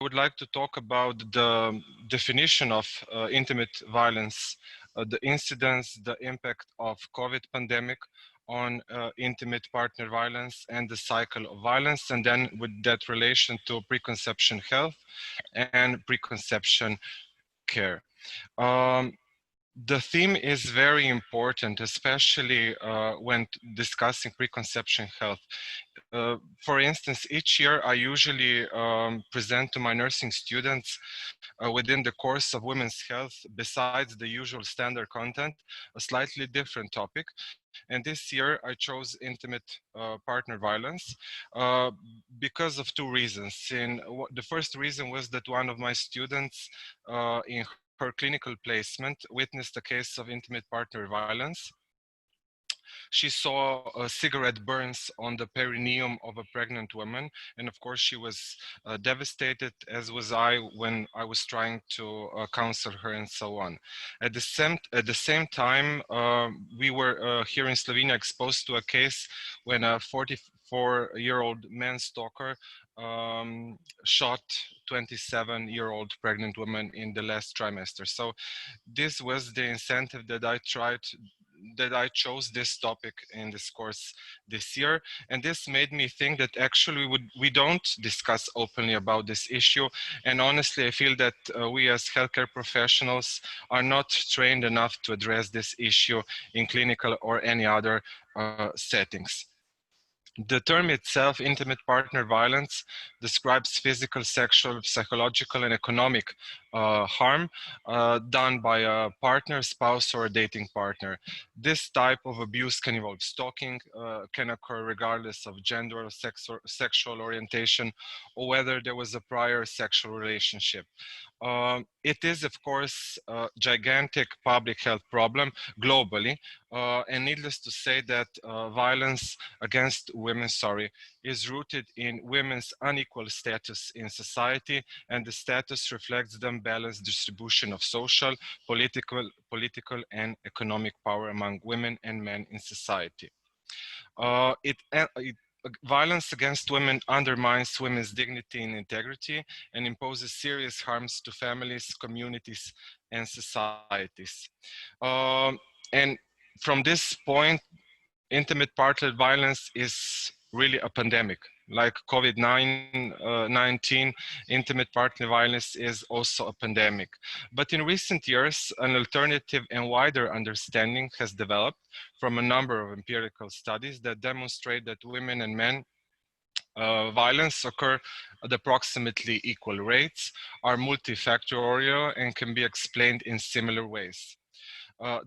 would like to talk about the definition of intimate violence, the incidence, the impact of COVID pandemic on intimate partner violence and the cycle of violence, and then with that relation to preconception health and preconception care. Um, the theme is very important, especially when discussing preconception health. For instance, each year I usually present to my nursing students within the course of women's health, besides the usual standard content, a slightly different topic. And this year I chose intimate partner violence uh, because of two reasons. The first reason was that one of my students in her clinical placement witnessed a case of intimate partner violence. She saw cigarette burns on the perineum of a pregnant woman, and of course she was devastated, as was I when I was trying to counsel her and so on. At the same time, we were here in Slovenia exposed to a case when a 44-year-old man stalker shot 27-year-old pregnant woman in the last trimester. So this was the incentive that I chose this topic in this course this year. And this made me think that actually we don't discuss openly about this issue. And honestly, I feel that we as healthcare professionals are not trained enough to address this issue in clinical or any other settings. The term itself, intimate partner violence, describes physical, sexual, psychological, and economic harm done by a partner, spouse, or a dating partner. This type of abuse can involve stalking, can occur regardless of gender or sexual orientation, or whether there was a prior sexual relationship. It is, of course, a gigantic public health problem globally, and needless to say that violence against women, is rooted in women's unequal status in society, and the status reflects the unbalanced distribution of social, political, and economic power among women and men in society. Violence against women undermines women's dignity and integrity and imposes serious harms to families, communities, and societies. And from this point, intimate partner violence is really a pandemic. Like COVID-19, intimate partner violence is also a pandemic. But in recent years, an alternative and wider understanding has developed from a number of empirical studies that demonstrate that women and men violence occur at approximately equal rates, are multifactorial, and can be explained in similar ways.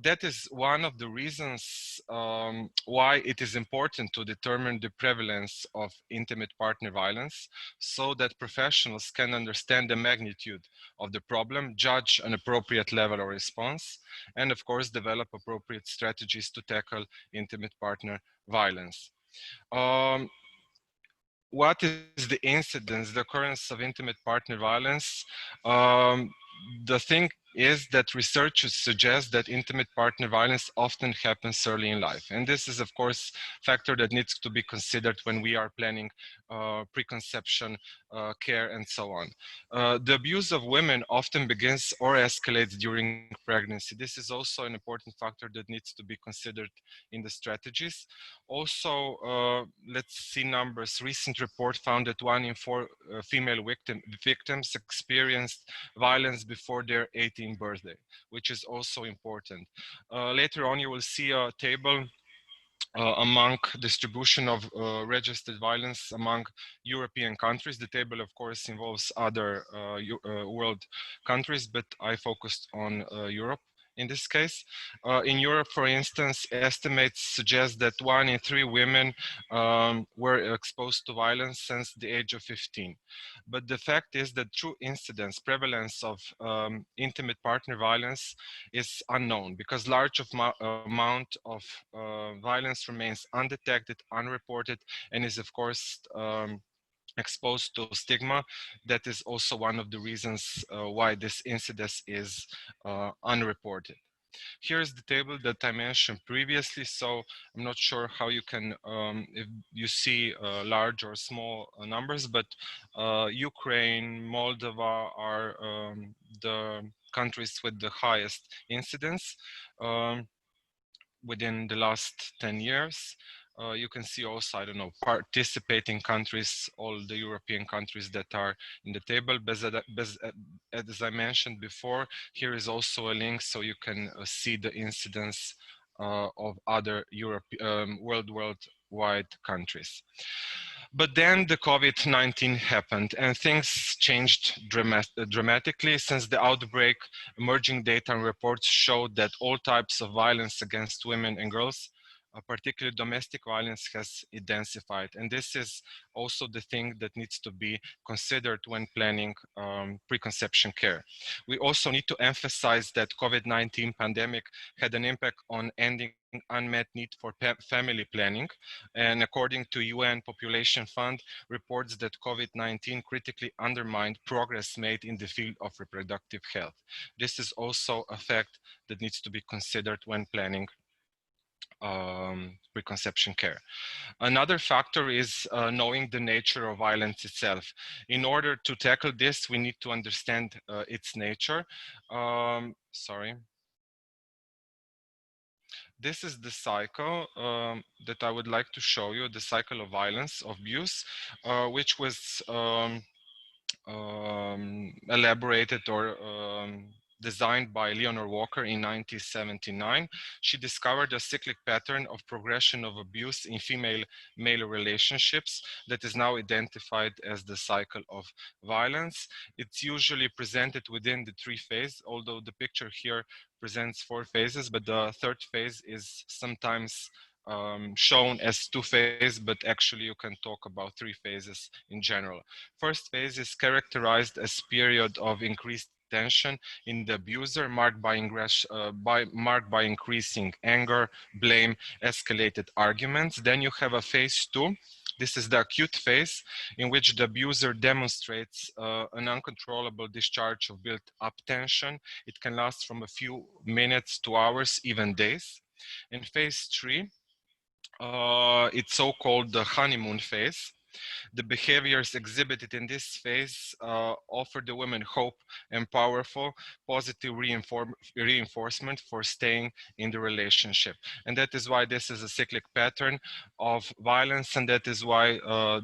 That is one of the reasons why it is important to determine the prevalence of intimate partner violence so that professionals can understand the magnitude of the problem, judge an appropriate level of response, and of course, develop appropriate strategies to tackle intimate partner violence. Um, what is the incidence, the occurrence of intimate partner violence? The thing is that researchers suggest that intimate partner violence often happens early in life. And this is, of course, a factor that needs to be considered when we are planning preconception care and so on. The abuse of women often begins or escalates during pregnancy. This is also an important factor that needs to be considered in the strategies. Also, let's see numbers. Recent report found that 1 in 4 female victims experienced violence before their 18th birthday, which is also important. Later on, you will see a table among distribution of registered violence among European countries. The table, of course, involves other world countries, but I focused on Europe in this case. In Europe, for instance, estimates suggest that 1 in 3 women were exposed to violence since the age of 15. But the fact is that true incidence, prevalence of intimate partner violence is unknown because large amount of violence remains undetected, unreported, and is of course exposed to stigma. That is also one of the reasons why this incidence is unreported. Here's the table that I mentioned previously, so I'm not sure how you can, if you see large or small numbers, but Ukraine, Moldova are the countries with the highest incidence within the last 10 years. You can see also, I don't know, participating countries, all the European countries that are in the table. As I mentioned before, here is also a link so you can see the incidence of other worldwide countries. But then the COVID-19 happened and things changed dramatically. Since the outbreak, emerging data and reports showed that all types of violence against women and girls, particularly domestic violence, has intensified. And this is also the thing that needs to be considered when planning preconception care. We also need to emphasize that COVID-19 pandemic had an impact on ending unmet need for family planning. And according to UN Population Fund, reports that COVID-19 critically undermined progress made in the field of reproductive health. This is also a fact that needs to be considered when planning preconception care. Another factor is knowing the nature of violence itself. In order to tackle this, we need to understand its nature. Sorry. This is the cycle that I would like to show you, the cycle of violence, of abuse, which was elaborated or designed by Leonore Walker in 1979. She discovered a cyclic pattern of progression of abuse in female-male relationships that is now identified as the cycle of violence. It's usually presented within the three phases, although the picture here presents four phases, but the third phase is sometimes shown as two phases, but actually you can talk about three phases in general. First phase is characterized as period of increased tension in the abuser, marked by increasing anger, blame, escalated arguments. Then you have a phase two. This is the acute phase in which the abuser demonstrates an uncontrollable discharge of built up tension. It can last from a few minutes to hours, even days. In phase three, it's so-called the honeymoon phase. The behaviors exhibited in this phase offer the women hope and powerful positive reinforcement for staying in the relationship. And that is why this is a cyclic pattern of violence, and that is why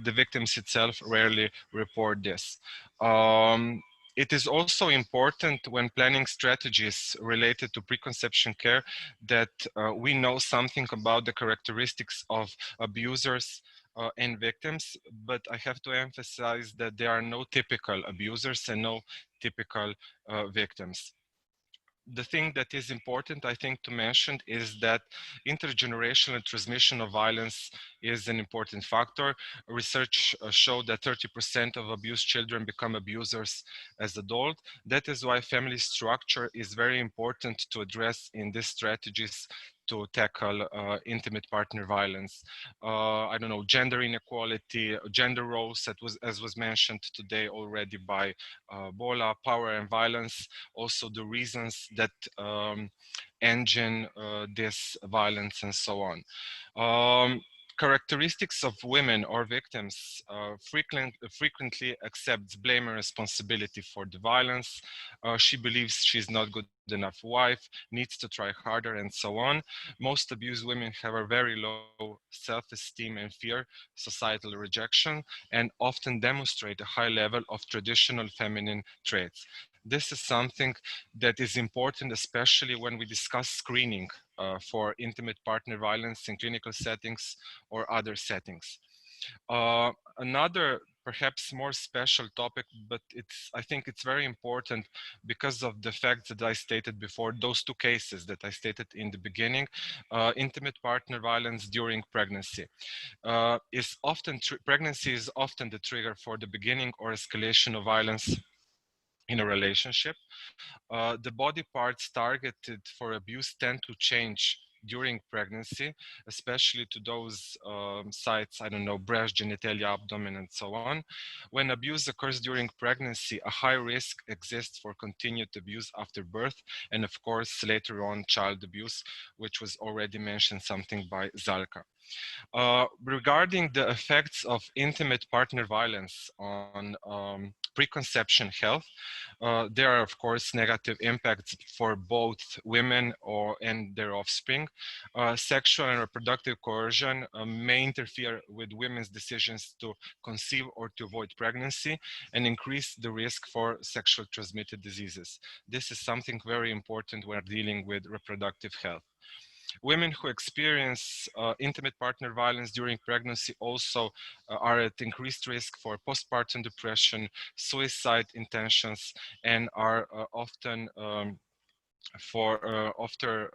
the victims itself rarely report this. It is also important when planning strategies related to preconception care that we know something about the characteristics of abusers and victims, but I have to emphasize that there are no typical abusers and no typical victims. The thing that is important, I think, to mention is that intergenerational transmission of violence is an important factor. Research showed that 30% of abused children become abusers as adults. That is why family structure is very important to address in these strategies to tackle intimate partner violence. I don't know, gender inequality, gender roles, as was mentioned today already by Bola, power and violence, also the reasons that engine this violence and so on. Characteristics of women or victims frequently accepts blame and responsibility for the violence. She believes she's not good enough wife, needs to try harder, and so on. Most abused women have a very low self-esteem and fear societal rejection, and often demonstrate a high level of traditional feminine traits. This is something that is important, especially when we discuss screening for intimate partner violence in clinical settings or other settings. Another perhaps more special topic, but I think it's very important because of the facts that I stated before, those two cases that I stated in the beginning, intimate partner violence during pregnancy. Pregnancy is often the trigger for the beginning or escalation of violence in a relationship. The body parts targeted for abuse tend to change during pregnancy, especially to those sites, I don't know, breast, genitalia, abdomen, and so on. When abuse occurs during pregnancy, a high risk exists for continued abuse after birth, and of course, later on, child abuse, which was already mentioned something by Zalka. Regarding the effects of intimate partner violence on preconception health, there are of course negative impacts for both women and their offspring. Sexual and reproductive coercion may interfere with women's decisions to conceive or to avoid pregnancy and increase the risk for sexual transmitted diseases. This is something very important when dealing with reproductive health. Women who experience intimate partner violence during pregnancy also are at increased risk for postpartum depression, suicide intentions, and are often for after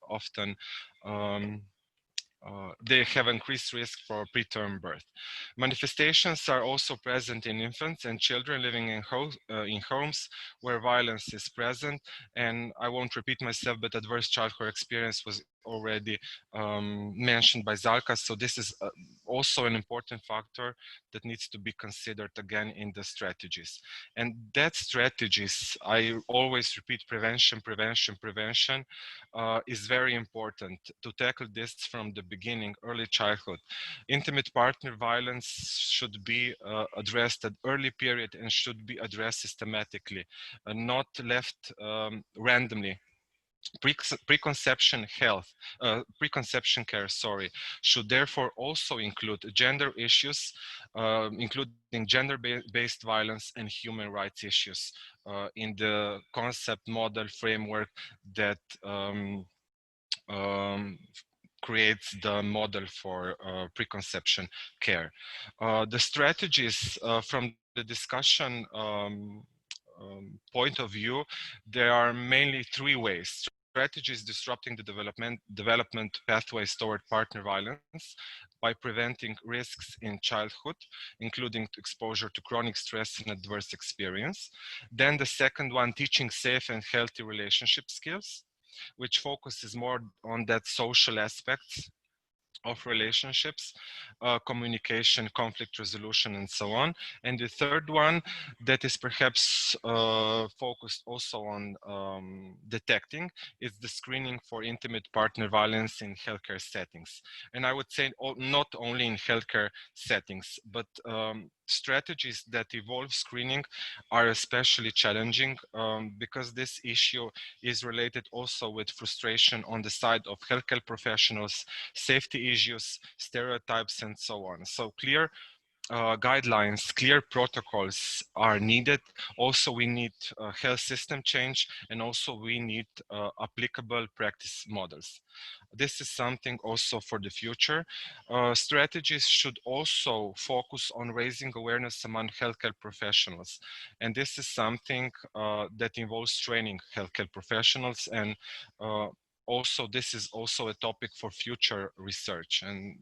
often they have increased risk for preterm birth. Manifestations are also present in infants and children living in homes where violence is present. And I won't repeat myself, but adverse childhood experience was already mentioned by Zalka. So this is also an important factor that needs to be considered again in the strategies. And that strategies, I always repeat, prevention, prevention, prevention is very important to tackle this from the beginning, early childhood. Intimate partner violence should be addressed at early period and should be addressed systematically, not left randomly. Preconception health, preconception care, sorry, should therefore also include gender issues, including gender-based violence and human rights issues in the concept model framework that um, creates the model for preconception care. The strategies from the discussion point of view, there are mainly three ways. Strategies disrupting the development pathways toward partner violence by preventing risks in childhood, including exposure to chronic stress and adverse experience. Then the second one, teaching safe and healthy relationship skills, which focuses more on that social aspects of relationships, communication, conflict resolution, and so on. And the third one that is perhaps focused also on detecting is the screening for intimate partner violence in healthcare settings. And I would say not only in healthcare settings, but strategies that involve screening are especially challenging because this issue is related also with frustration on the side of healthcare professionals, safety issues, stereotypes, and so on. So clear guidelines, clear protocols are needed. Also, we need health system change, and also we need applicable practice models. This is something also for the future. Strategies should also focus on raising awareness among healthcare professionals. And this is something that involves training healthcare professionals, and also this is also a topic for future research. And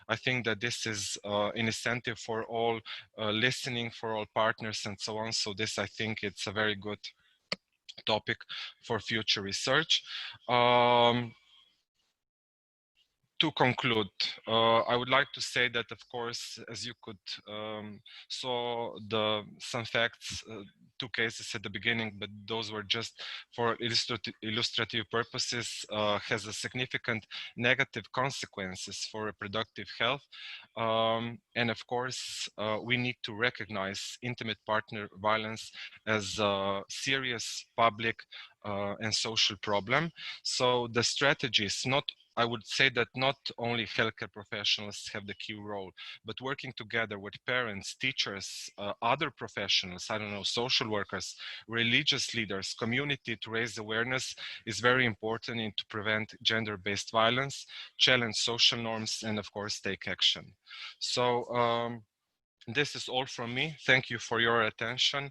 I think that this is an incentive for all listening, for all partners and so on. So this, I think it's a very good topic for future research. To conclude, I would like to say that, of course, as you could saw some facts, two cases at the beginning, but those were just for illustrative purposes, has a significant negative consequences for reproductive health. And of course, we need to recognize intimate partner violence as a serious public and social problem. So the strategies, I would say that not only healthcare professionals have the key role, but working together with parents, teachers, other professionals, I don't know, social workers, religious leaders, community to raise awareness is very important in to prevent gender-based violence, challenge social norms, and of course, take action. So this is all from me. Thank you for your attention.